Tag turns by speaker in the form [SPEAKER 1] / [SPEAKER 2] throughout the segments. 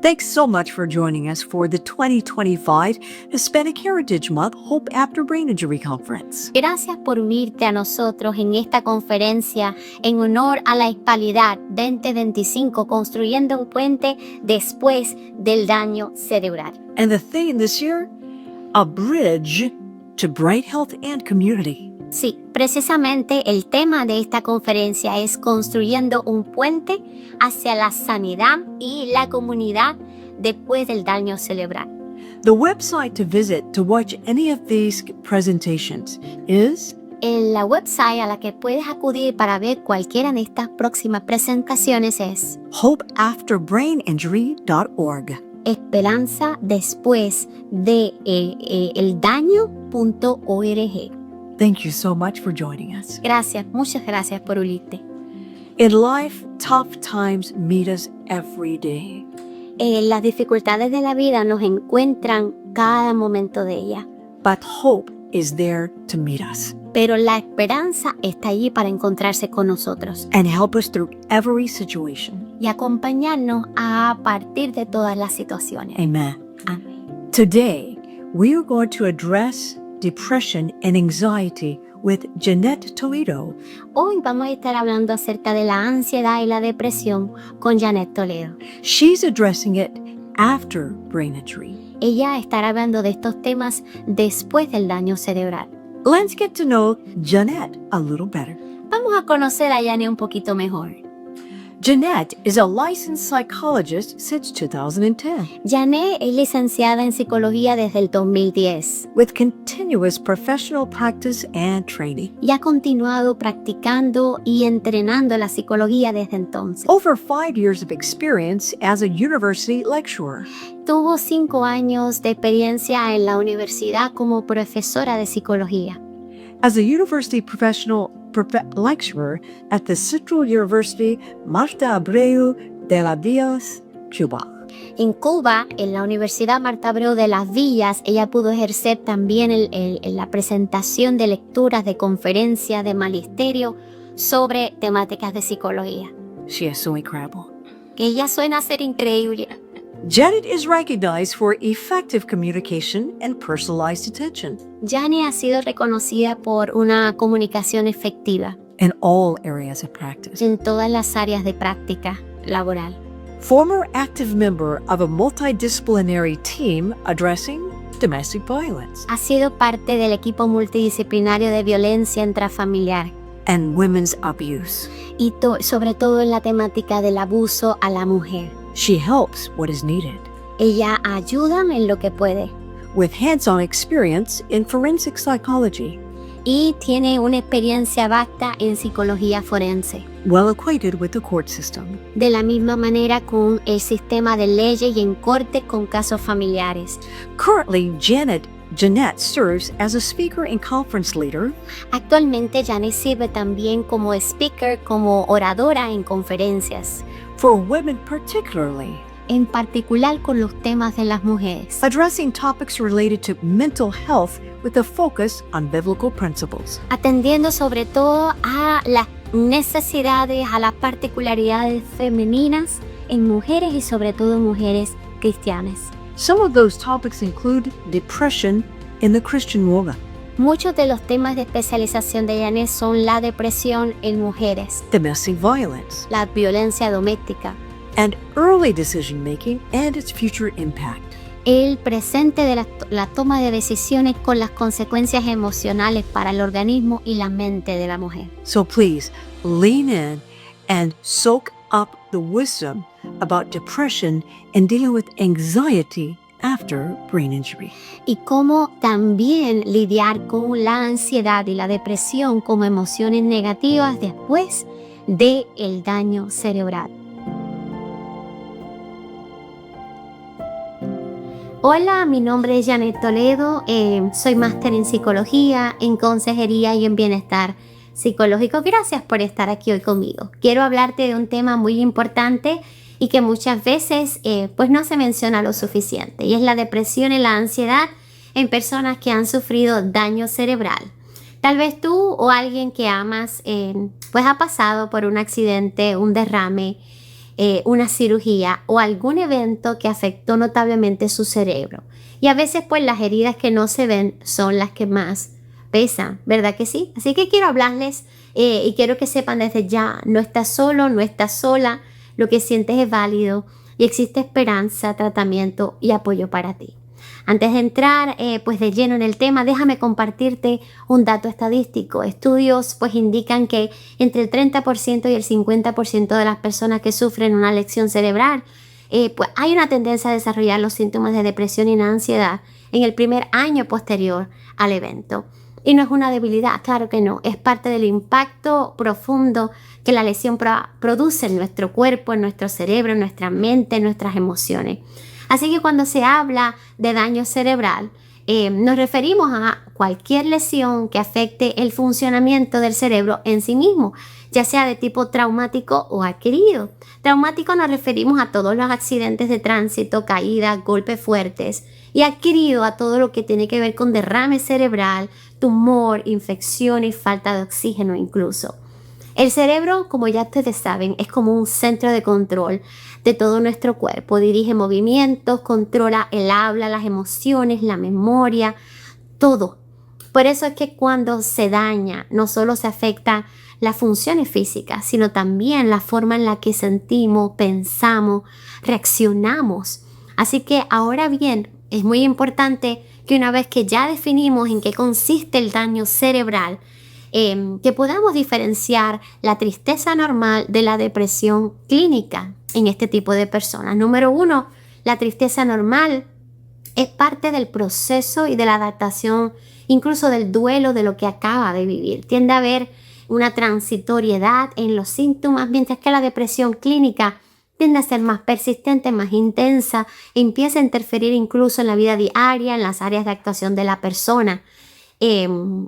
[SPEAKER 1] Thanks so much for joining us for the 2025 Hispanic Heritage Month Hope After Brain Injury Conference.
[SPEAKER 2] Gracias por unirte a nosotros en esta conferencia en honor a la Hispanidad 2025, construyendo un puente después del daño cerebral.
[SPEAKER 1] And the theme this year, a bridge to bright health and community.
[SPEAKER 2] Sí, precisamente el tema de esta conferencia es construyendo un puente hacia la sanidad y la comunidad después del daño cerebral.
[SPEAKER 1] The website to visit to watch any of these presentations is
[SPEAKER 2] La website a la que puedes acudir para ver cualquiera de estas próximas presentaciones es
[SPEAKER 1] hopeafterbraininjury.org.
[SPEAKER 2] Esperanza después de el daño.org.
[SPEAKER 1] Thank you so much for joining us.
[SPEAKER 2] Gracias, muchas gracias por unirte.
[SPEAKER 1] In life, tough times meet us every day.
[SPEAKER 2] Las dificultades de la vida nos encuentran cada momento de ella,
[SPEAKER 1] But hope is there to meet us
[SPEAKER 2] pero la esperanza está allí para encontrarse con nosotros
[SPEAKER 1] and help us through every situation.
[SPEAKER 2] y acompañarnos a partir de todas las situaciones.
[SPEAKER 1] Amen.
[SPEAKER 2] Amén.
[SPEAKER 1] Today, we are going to address depression and anxiety with Jeanette Toledo.
[SPEAKER 2] Hoy vamos a estar hablando acerca de la ansiedad y la depresión con Jeanette Toledo.
[SPEAKER 1] She's addressing it after brain injury.
[SPEAKER 2] Ella estará hablando de estos temas después del daño cerebral.
[SPEAKER 1] Let's get to know Jeanette a little better.
[SPEAKER 2] Vamos a conocer a Jeanette un poquito mejor.
[SPEAKER 1] Jeanette is a licensed psychologist since 2010
[SPEAKER 2] Jeanette es licenciada en psicología desde el 2010
[SPEAKER 1] with continuous professional practice and training.
[SPEAKER 2] y ha continuado practicando y entrenando la psicología desde entonces.
[SPEAKER 1] Over 5 years of experience as a university lecturer.
[SPEAKER 2] Tuvo 5 años de experiencia en la universidad como profesora de psicología.
[SPEAKER 1] As a university professional lecturer at the Central University Marta Abreu de las Villas, Cuba.
[SPEAKER 2] En Cuba, en la Universidad Marta Abreu de las Villas, ella pudo ejercer también la presentación de lecturas, de conferencias, de magisterio sobre temáticas de psicología.
[SPEAKER 1] She is so incredible.
[SPEAKER 2] Que ella suena a ser increíble.
[SPEAKER 1] Janet is recognized for effective communication and personalized attention
[SPEAKER 2] Jeanette ha sido reconocida por una comunicación efectiva
[SPEAKER 1] in all areas of practice.
[SPEAKER 2] en todas las áreas de práctica laboral.
[SPEAKER 1] Former active member of a multidisciplinary team addressing domestic violence
[SPEAKER 2] Ha sido parte del equipo multidisciplinario de violencia intrafamiliar
[SPEAKER 1] and women's abuse.
[SPEAKER 2] y sobre todo en la temática del abuso a la mujer.
[SPEAKER 1] She helps what is needed
[SPEAKER 2] Ella ayuda en lo que puede
[SPEAKER 1] with hands-on experience in forensic psychology,
[SPEAKER 2] y tiene una experiencia vasta en psicología forense.
[SPEAKER 1] well acquainted with the court system.
[SPEAKER 2] De la misma manera con el sistema de leyes y en corte con casos familiares.
[SPEAKER 1] Currently, Jeanette serves as a speaker and conference leader
[SPEAKER 2] Actualmente Jeanette sirve también como speaker, como oradora en conferencias,
[SPEAKER 1] for women particularly,
[SPEAKER 2] en particular con los temas de las mujeres,
[SPEAKER 1] addressing topics related to mental health with a focus on biblical principles.
[SPEAKER 2] atendiendo sobre todo a las necesidades, a las particularidades femeninas en mujeres y sobre todo en mujeres cristianas.
[SPEAKER 1] Some of those topics include depression in the Christian woman,
[SPEAKER 2] Muchos de los temas de especialización de Jeanette son la depresión en mujeres,
[SPEAKER 1] domestic violence,
[SPEAKER 2] la violencia doméstica,
[SPEAKER 1] and early decision making and its future impact.
[SPEAKER 2] el presente de la toma de decisiones con las consecuencias emocionales para el organismo y la mente de la mujer.
[SPEAKER 1] So please lean in and soak up the wisdom about depression and dealing with anxiety after brain injury.
[SPEAKER 2] Y cómo también lidiar con la ansiedad y la depresión como emociones negativas después del daño cerebral. Hola, mi nombre es Jeanette Toledo, soy máster en psicología, en consejería y en bienestar psicológico. Gracias por estar aquí hoy conmigo. Quiero hablarte de un tema muy importante y que muchas veces pues no se menciona lo suficiente, y es la depresión y la ansiedad en personas que han sufrido daño cerebral. Tal vez tú o alguien que amas pues ha pasado por un accidente, un derrame, una cirugía o algún evento que afectó notablemente su cerebro. Y a veces pues las heridas que no se ven son las que más pesan, ¿verdad que sí? Así que quiero hablarles y quiero que sepan desde ya, no estás solo, no estás sola, lo que sientes es válido y existe esperanza, tratamiento y apoyo para ti. Antes de entrar pues de lleno en el tema, déjame compartirte un dato estadístico. Estudios pues indican que entre el 30% y el 50% de las personas que sufren una lesión cerebral pues hay una tendencia a desarrollar los síntomas de depresión y ansiedad en el primer año posterior al evento. Y no es una debilidad, claro que no, es parte del impacto profundo que la lesión produce en nuestro cuerpo, en nuestro cerebro, en nuestra mente, en nuestras emociones. Así que cuando se habla de daño cerebral, nos referimos a cualquier lesión que afecte el funcionamiento del cerebro en sí mismo, ya sea de tipo traumático o adquirido. Traumático nos referimos a todos los accidentes de tránsito, caídas, golpes fuertes, y adquirido a todo lo que tiene que ver con derrame cerebral, tumor, infección y falta de oxígeno incluso. El cerebro, como ya ustedes saben, es como un centro de control de todo nuestro cuerpo. Dirige movimientos, controla el habla, las emociones, la memoria, todo. Por eso es que cuando se daña, no solo se afecta las funciones físicas, sino también la forma en la que sentimos, pensamos, reaccionamos. Así que ahora bien, es muy importante que una vez que ya definimos en qué consiste el daño cerebral, que podamos diferenciar la tristeza normal de la depresión clínica en este tipo de personas. Número 1, la tristeza normal es parte del proceso y de la adaptación, incluso del duelo de lo que acaba de vivir. Tiende a haber una transitoriedad en los síntomas, mientras que la depresión clínica tiende a ser más persistente, más intensa, e empieza a interferir incluso en la vida diaria, en las áreas de actuación de la persona,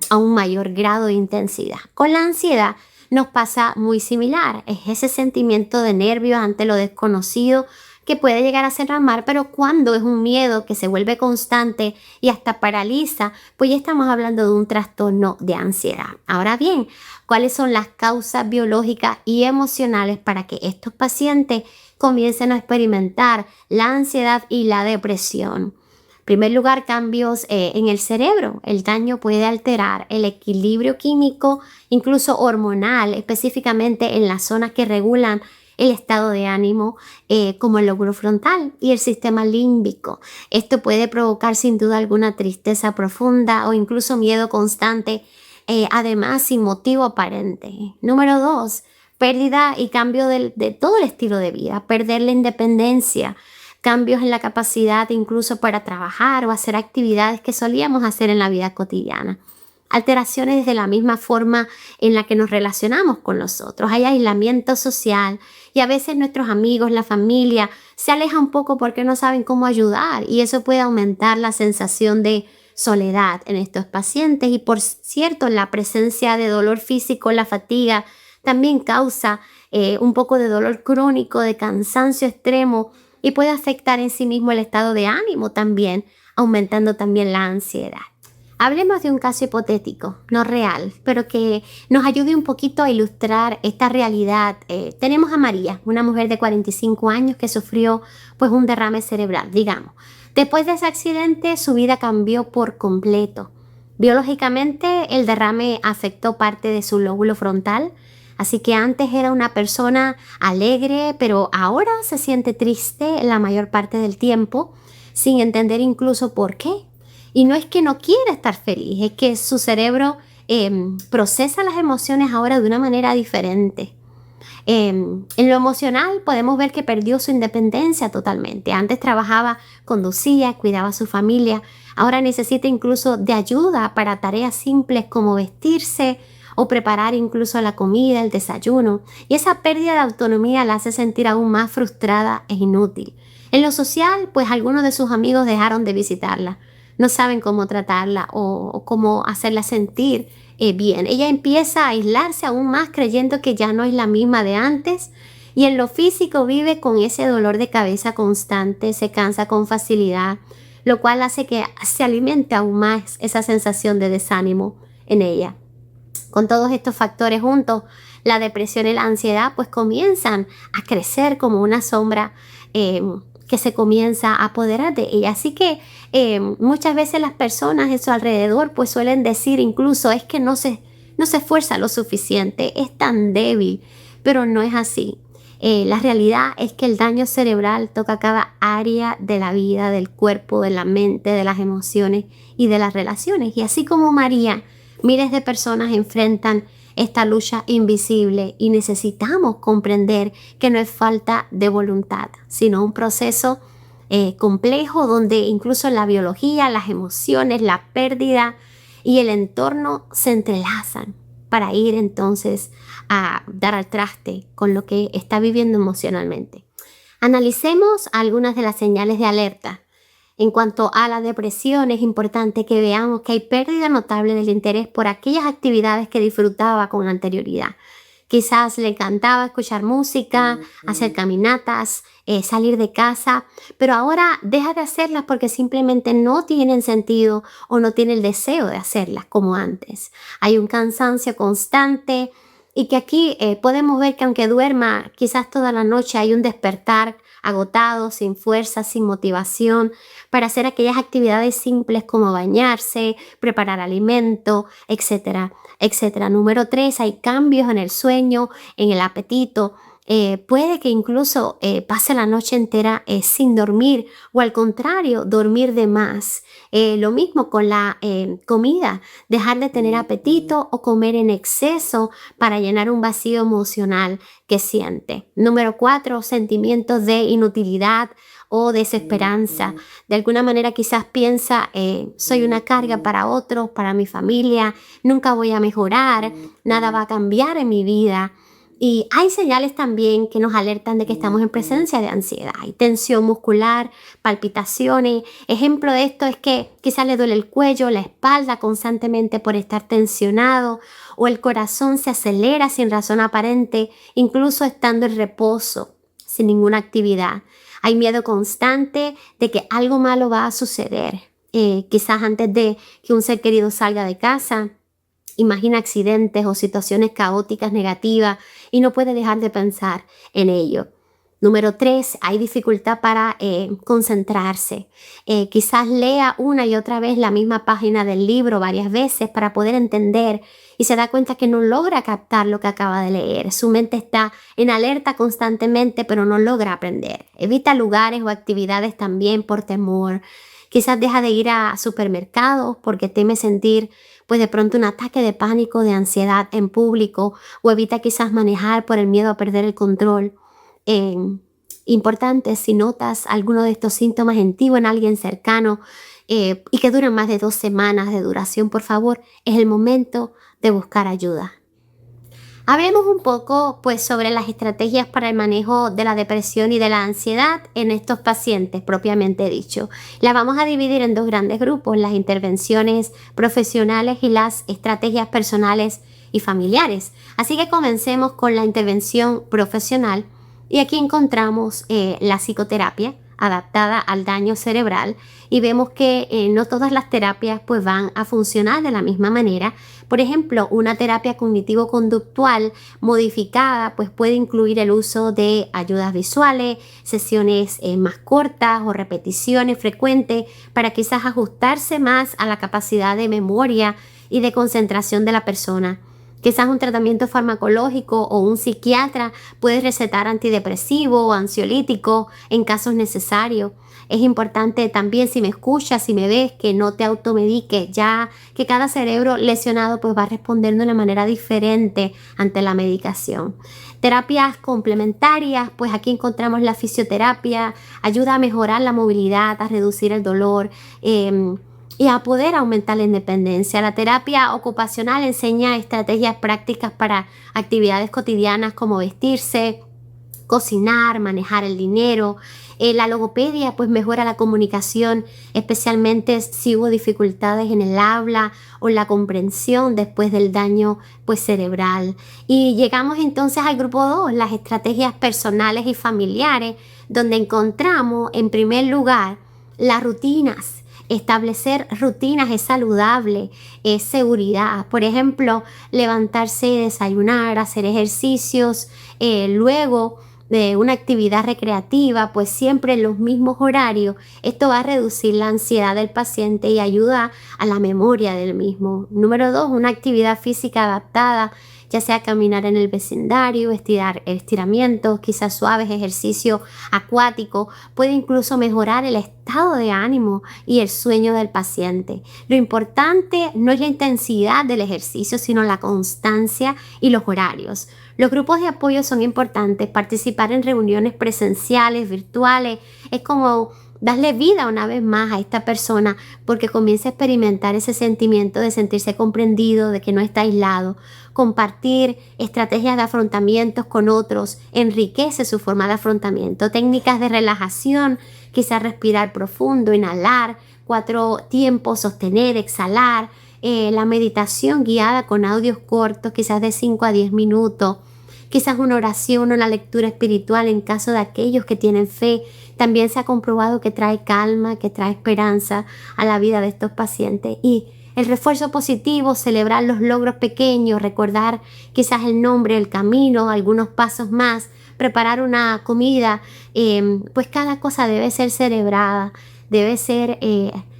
[SPEAKER 2] a un mayor grado de intensidad. Con la ansiedad nos pasa muy similar, es ese sentimiento de nervios ante lo desconocido que puede llegar a ser normal, pero cuando es un miedo que se vuelve constante y hasta paraliza, pues ya estamos hablando de un trastorno de ansiedad. Ahora bien, ¿cuáles son las causas biológicas y emocionales para que estos pacientes comiencen a experimentar la ansiedad y la depresión? En primer lugar, cambios en el cerebro. El daño puede alterar el equilibrio químico, incluso hormonal, específicamente en las zonas que regulan el estado de ánimo, como el lóbulo frontal y el sistema límbico. Esto puede provocar sin duda alguna tristeza profunda o incluso miedo constante, además sin motivo aparente. Número 2, pérdida y cambio de todo el estilo de vida, perder la independencia, cambios en la capacidad incluso para trabajar o hacer actividades que solíamos hacer en la vida cotidiana. Alteraciones de la misma forma en la que nos relacionamos con los otros. Hay aislamiento social y a veces nuestros amigos, la familia, se alejan un poco porque no saben cómo ayudar y eso puede aumentar la sensación de soledad en estos pacientes. Y por cierto, la presencia de dolor físico, la fatiga, también causa un poco de dolor crónico, de cansancio extremo y puede afectar en sí mismo el estado de ánimo también, aumentando también la ansiedad. Hablemos de un caso hipotético, no real, pero que nos ayude un poquito a ilustrar esta realidad. Tenemos a María, una mujer de 45 años que sufrió pues un derrame cerebral, digamos. Después de ese accidente, su vida cambió por completo. Biológicamente, el derrame afectó parte de su lóbulo frontal, así que antes era una persona alegre, pero ahora se siente triste la mayor parte del tiempo, sin entender incluso por qué. Y no es que no quiera estar feliz, es que su cerebro procesa las emociones ahora de una manera diferente. En lo emocional podemos ver que perdió su independencia totalmente. Antes trabajaba, conducía, cuidaba a su familia. Ahora necesita incluso de ayuda para tareas simples como vestirse o preparar incluso la comida, el desayuno. Y esa pérdida de autonomía la hace sentir aún más frustrada e inútil. En lo social, pues algunos de sus amigos dejaron de visitarla. No saben cómo tratarla o cómo hacerla sentir bien. Ella empieza a aislarse aún más creyendo que ya no es la misma de antes y en lo físico vive con ese dolor de cabeza constante, se cansa con facilidad, lo cual hace que se alimente aún más esa sensación de desánimo en ella. Con todos estos factores juntos, la depresión y la ansiedad pues comienzan a crecer como una sombra que se comienza a apoderar de ella. Así que muchas veces las personas en su alrededor pues suelen decir incluso es que no se esfuerza lo suficiente, es tan débil, pero no es así. La realidad es que el daño cerebral toca cada área de la vida, del cuerpo, de la mente, de las emociones y de las relaciones. Y así como María, miles de personas enfrentan esta lucha invisible y necesitamos comprender que no es falta de voluntad, sino un proceso complejo donde incluso la biología, las emociones, la pérdida y el entorno se entrelazan para ir entonces a dar al traste con lo que está viviendo emocionalmente. Analicemos algunas de las señales de alerta. En cuanto a la depresión, es importante que veamos que hay pérdida notable del interés por aquellas actividades que disfrutaba con anterioridad. Quizás le encantaba escuchar música, hacer caminatas, salir de casa, pero ahora deja de hacerlas porque simplemente no tienen sentido o no tiene el deseo de hacerlas como antes. Hay un cansancio constante y que aquí podemos ver que aunque duerma quizás toda la noche, hay un despertar agotado, sin fuerza, sin motivación para hacer aquellas actividades simples como bañarse, preparar alimento, etcétera, etcétera. Número 3, hay cambios en el sueño, en el apetito. Puede que incluso pase la noche entera sin dormir o al contrario, dormir de más. Lo mismo con la comida, dejar de tener apetito o comer en exceso para llenar un vacío emocional que siente. Número 4, sentimientos de inutilidad o desesperanza. De alguna manera quizás piensa, soy una carga para otros, para mi familia, nunca voy a mejorar, nada va a cambiar en mi vida. Y hay señales también que nos alertan de que estamos en presencia de ansiedad. Hay tensión muscular, palpitaciones. Ejemplo de esto es que quizás le duele el cuello, la espalda constantemente por estar tensionado, o el corazón se acelera sin razón aparente, incluso estando en reposo, sin ninguna actividad. Hay miedo constante de que algo malo va a suceder. Quizás antes de que un ser querido salga de casa, imagina accidentes o situaciones caóticas negativas y no puede dejar de pensar en ello. Número 3, hay dificultad para concentrarse. Quizás lea una y otra vez la misma página del libro varias veces para poder entender y se da cuenta que no logra captar lo que acaba de leer. Su mente está en alerta constantemente, pero no logra aprender. Evita lugares o actividades también por temor. Quizás deja de ir a supermercados porque teme sentir pues de pronto un ataque de pánico, de ansiedad en público, o evita quizás manejar por el miedo a perder el control. Importante, si notas alguno de estos síntomas en ti o en alguien cercano y que duran más de 2 semanas de duración, por favor, es el momento de buscar ayuda. Hablemos un poco pues sobre las estrategias para el manejo de la depresión y de la ansiedad en estos pacientes propiamente dicho. Las vamos a dividir en 2 grandes grupos, las intervenciones profesionales y las estrategias personales y familiares. Así que comencemos con la intervención profesional y aquí encontramos la psicoterapia adaptada al daño cerebral y vemos que no todas las terapias pues van a funcionar de la misma manera. Por ejemplo, una terapia cognitivo-conductual modificada pues puede incluir el uso de ayudas visuales, sesiones más cortas o repeticiones frecuentes para quizás ajustarse más a la capacidad de memoria y de concentración de la persona. Quizás un tratamiento farmacológico o un psiquiatra puede recetar antidepresivo o ansiolítico en casos necesarios. Es importante también, si me escuchas, si me ves, que no te automediques, ya que cada cerebro lesionado pues va a responder de una manera diferente ante la medicación. Terapias complementarias, pues aquí encontramos la fisioterapia, ayuda a mejorar la movilidad, a reducir el dolor, y a poder aumentar la independencia. La terapia ocupacional enseña estrategias prácticas para actividades cotidianas como vestirse, cocinar, manejar el dinero. La logopedia pues mejora la comunicación, especialmente si hubo dificultades en el habla o la comprensión después del daño pues cerebral. Y llegamos entonces al grupo 2, las estrategias personales y familiares, donde encontramos en primer lugar las rutinas Establecer rutinas es saludable, es seguridad. Por ejemplo, levantarse y desayunar, hacer ejercicios, luego de una actividad recreativa, pues siempre en los mismos horarios. Esto va a reducir la ansiedad del paciente y ayuda a la memoria del mismo. Número 2, una actividad física adaptada, ya sea caminar en el vecindario, estiramientos, quizás suaves, ejercicio acuático, puede incluso mejorar el estado de ánimo y el sueño del paciente. Lo importante no es la intensidad del ejercicio, sino la constancia y los horarios. Los grupos de apoyo son importantes. Participar en reuniones presenciales, virtuales, es como darle vida una vez más a esta persona porque comienza a experimentar ese sentimiento de sentirse comprendido, de que no está aislado. Compartir estrategias de afrontamientos con otros enriquece su forma de afrontamiento. Técnicas de relajación, quizás respirar profundo, inhalar, 4 tiempos, sostener, exhalar. La meditación guiada con audios cortos, quizás de 5 a 10 minutos. Quizás una oración o una lectura espiritual en caso de aquellos que tienen fe. También se ha comprobado que trae calma, que trae esperanza a la vida de estos pacientes. Y el refuerzo positivo, celebrar los logros pequeños, recordar quizás el nombre, el camino, algunos pasos más, preparar una comida, pues cada cosa debe ser celebrada, debe ser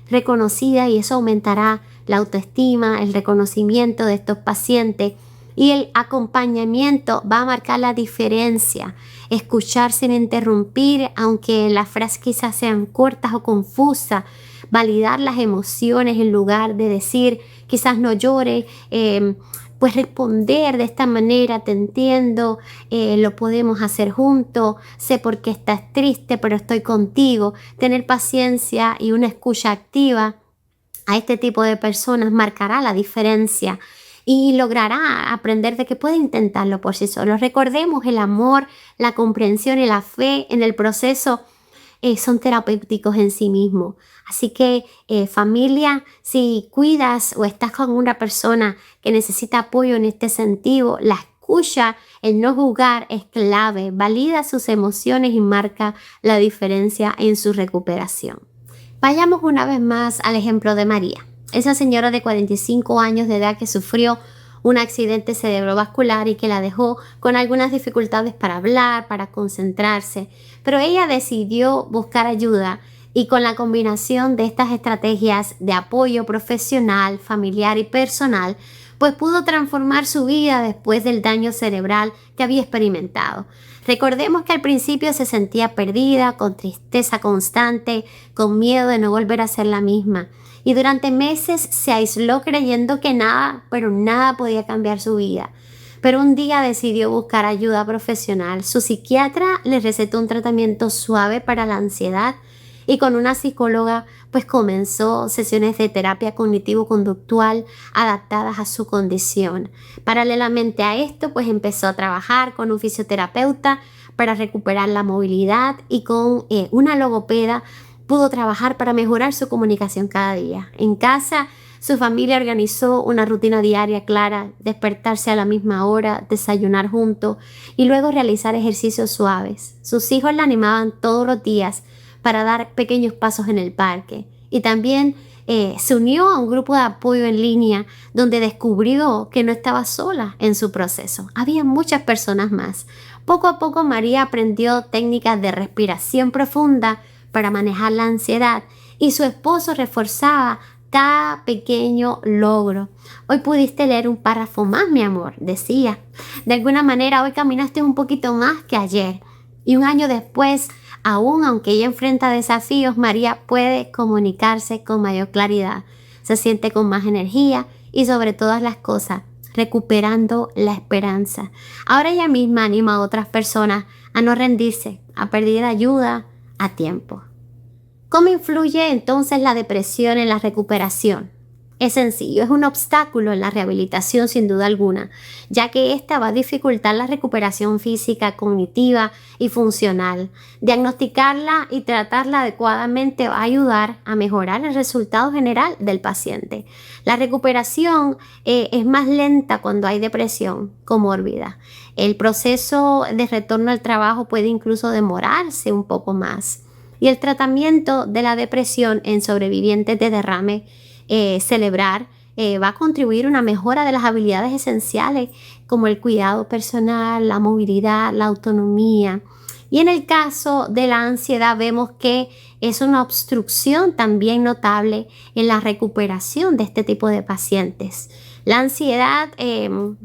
[SPEAKER 2] reconocida y eso aumentará la autoestima, el reconocimiento de estos pacientes. Y el acompañamiento va a marcar la diferencia. Escuchar sin interrumpir, aunque las frases quizás sean cortas o confusas. Validar las emociones en lugar de decir, quizás no llore. Pues responder de esta manera, te entiendo, lo podemos hacer juntos, sé por qué estás triste, pero estoy contigo. Tener paciencia y una escucha activa a este tipo de personas marcará la diferencia. Y logrará aprender de que puede intentarlo por sí solo. Recordemos, el amor, la comprensión y la fe en el proceso son terapéuticos en sí mismos. Así que familia, si cuidas o estás con una persona que necesita apoyo en este sentido, la escucha, el no juzgar es clave. Valida sus emociones y marca la diferencia en su recuperación. Vayamos una vez más al ejemplo de María. Esa señora de 45 años de edad que sufrió un accidente cerebrovascular y que la dejó con algunas dificultades para hablar, para concentrarse, pero ella decidió buscar ayuda y con la combinación de estas estrategias de apoyo profesional, familiar y personal, pues pudo transformar su vida después del daño cerebral que había experimentado. Recordemos que al principio se sentía perdida, con tristeza constante, con miedo de no volver a ser la misma. Y durante meses se aisló creyendo que nada, pero nada podía cambiar su vida. Pero un día decidió buscar ayuda profesional. Su psiquiatra le recetó un tratamiento suave para la ansiedad y con una psicóloga pues comenzó sesiones de terapia cognitivo-conductual adaptadas a su condición. Paralelamente a esto pues empezó a trabajar con un fisioterapeuta para recuperar la movilidad y con una logopeda pudo trabajar para mejorar su comunicación cada día. En casa, su familia organizó una rutina diaria clara, despertarse a la misma hora, desayunar juntos y luego realizar ejercicios suaves. Sus hijos la animaban todos los días para dar pequeños pasos en el parque. Y también se unió a un grupo de apoyo en línea donde descubrió que no estaba sola en su proceso. Había muchas personas más. Poco a poco María aprendió técnicas de respiración profunda para manejar la ansiedad y su esposo reforzaba cada pequeño logro. Hoy pudiste leer un párrafo más, mi amor, decía. De alguna manera hoy caminaste un poquito más que ayer. Y un año después, aún aunque ella enfrenta desafíos, María puede comunicarse con mayor claridad. Se siente con más energía y sobre todas las cosas, recuperando la esperanza. Ahora ella misma anima a otras personas a no rendirse, a pedir ayuda a tiempo. ¿Cómo influye entonces la depresión en la recuperación? Es sencillo, es un obstáculo en la rehabilitación sin duda alguna, ya que esta va a dificultar la recuperación física, cognitiva y funcional. Diagnosticarla y tratarla adecuadamente va a ayudar a mejorar el resultado general del paciente. La recuperación es más lenta cuando hay depresión comórbida. El proceso de retorno al trabajo puede incluso demorarse un poco más. Y el tratamiento de la depresión en sobrevivientes de derrame cerebral va a contribuir a una mejora de las habilidades esenciales como el cuidado personal, la movilidad, la autonomía. Y en el caso de la ansiedad vemos que es una obstrucción también notable en la recuperación de este tipo de pacientes. La ansiedad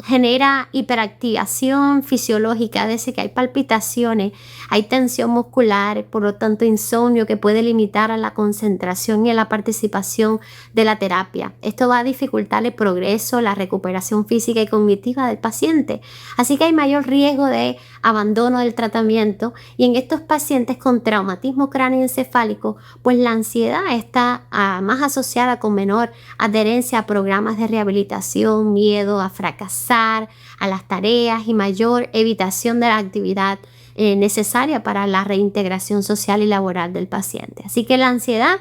[SPEAKER 2] genera hiperactivación fisiológica, desde que hay palpitaciones, hay tensión muscular, por lo tanto insomnio que puede limitar a la concentración y a la participación de la terapia. Esto va a dificultar el progreso, la recuperación física y cognitiva del paciente. Así que hay mayor riesgo de abandono del tratamiento y en estos pacientes con traumatismo cráneoencefálico, pues la ansiedad está más asociada con menor adherencia a programas de rehabilitación, miedo a fracasar, a las tareas y mayor evitación de la actividad necesaria para la reintegración social y laboral del paciente. Así que la ansiedad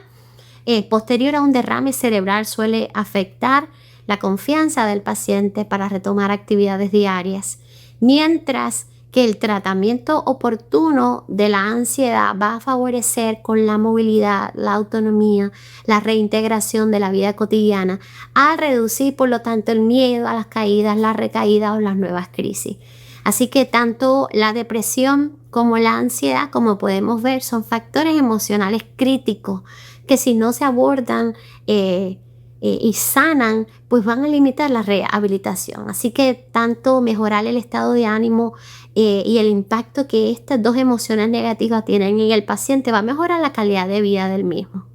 [SPEAKER 2] posterior a un derrame cerebral suele afectar la confianza del paciente para retomar actividades diarias, mientras que el tratamiento oportuno de la ansiedad va a favorecer con la movilidad, la autonomía, la reintegración de la vida cotidiana, a reducir por lo tanto el miedo a las caídas, las recaídas o las nuevas crisis. Así que tanto la depresión como la ansiedad, como podemos ver, son factores emocionales críticos que si no se abordan y sanan, pues van a limitar la rehabilitación. Así que tanto mejorar el estado de ánimo y el impacto que estas dos emociones negativas tienen en el paciente va a mejorar la calidad de vida del mismo.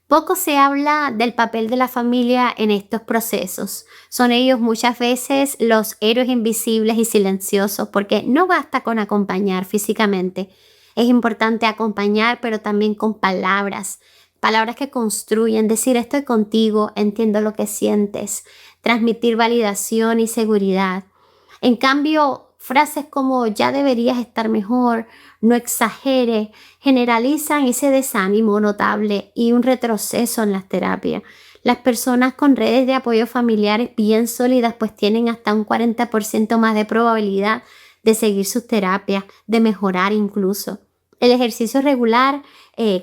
[SPEAKER 2] Poco se habla del papel de la familia en estos procesos. Son ellos muchas veces los héroes invisibles y silenciosos, porque no basta con acompañar físicamente. Es importante acompañar, pero también con palabras que construyen, decir estoy contigo, entiendo lo que sientes, transmitir validación y seguridad. En cambio, frases como ya deberías estar mejor, no exagere, generalizan ese desánimo notable y un retroceso en las terapias. Las personas con redes de apoyo familiares bien sólidas pues tienen hasta un 40% más de probabilidad de seguir sus terapias, de mejorar incluso. El ejercicio regular,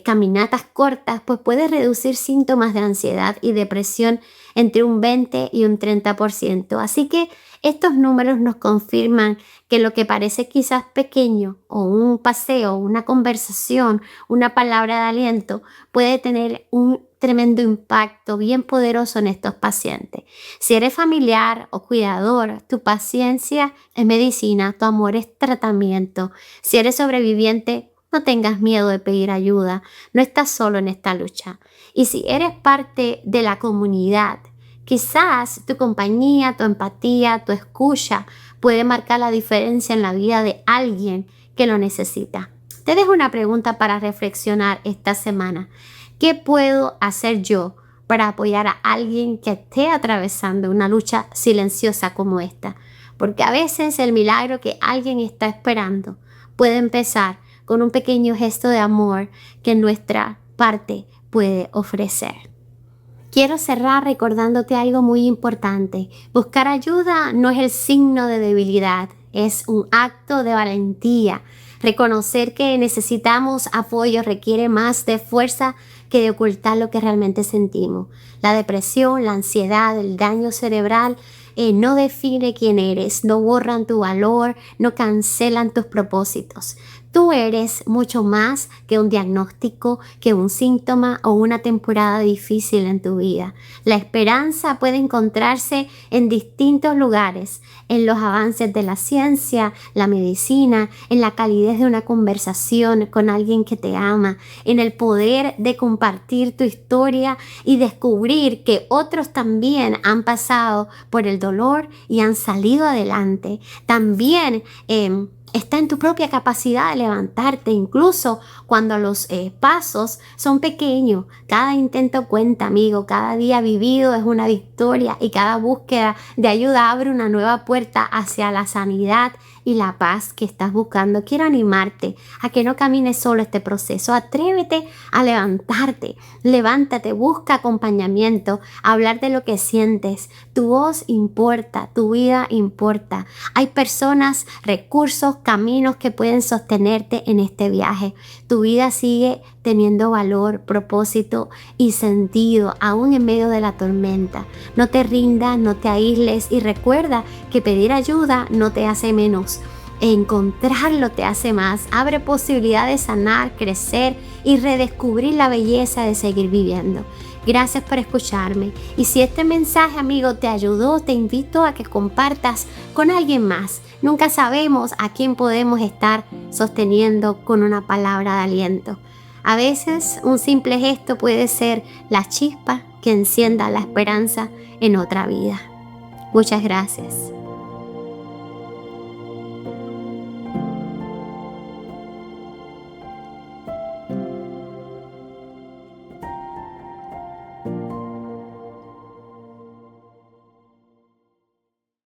[SPEAKER 2] caminatas cortas, pues puede reducir síntomas de ansiedad y depresión entre un 20 y un 30%. Así que estos números nos confirman que lo que parece quizás pequeño o un paseo, una conversación, una palabra de aliento puede tener un tremendo impacto bien poderoso en estos pacientes. Si eres familiar o cuidador, tu paciencia es medicina, tu amor es tratamiento. Si eres sobreviviente, no tengas miedo de pedir ayuda, no estás solo en esta lucha. Y si eres parte de la comunidad, quizás tu compañía, tu empatía, tu escucha puede marcar la diferencia en la vida de alguien que lo necesita. Te dejo una pregunta para reflexionar esta semana. ¿Qué puedo hacer yo para apoyar a alguien que esté atravesando una lucha silenciosa como esta? Porque a veces el milagro que alguien está esperando puede empezar con un pequeño gesto de amor que nuestra parte puede ofrecer. Quiero cerrar recordándote algo muy importante. Buscar ayuda no es el signo de debilidad, es un acto de valentía. Reconocer que necesitamos apoyo requiere más de fuerza que de ocultar lo que realmente sentimos. La depresión, la ansiedad, el daño cerebral no define quién eres, no borran tu valor, no cancelan tus propósitos. Tú eres mucho más que un diagnóstico, que un síntoma o una temporada difícil en tu vida. La esperanza puede encontrarse en distintos lugares, en los avances de la ciencia, la medicina, en la calidez de una conversación con alguien que te ama, en el poder de compartir tu historia y descubrir que otros también han pasado por el dolor y han salido adelante. También está en tu propia capacidad de levantarte, incluso cuando los pasos son pequeños. Cada intento cuenta, amigo. Cada día vivido es una victoria y cada búsqueda de ayuda abre una nueva puerta hacia la sanidad y la paz que estás buscando. Quiero animarte a que no camines solo este proceso. Atrévete a levantarte. Levántate, busca acompañamiento, hablar de lo que sientes. Tu voz importa, tu vida importa. Hay personas, recursos, caminos que pueden sostenerte en este viaje. Tu vida sigue teniendo valor, propósito y sentido, aún en medio de la tormenta. No te rindas, no te aísles y recuerda que pedir ayuda no te hace menos. Encontrarlo te hace más. Abre posibilidad de sanar, crecer y redescubrir la belleza de seguir viviendo. Gracias por escucharme. Y si este mensaje, amigo, te ayudó, te invito a que compartas con alguien más. Nunca sabemos a quién podemos estar sosteniendo con una palabra de aliento. A veces un simple gesto puede ser la chispa que encienda la esperanza en otra vida. Muchas gracias.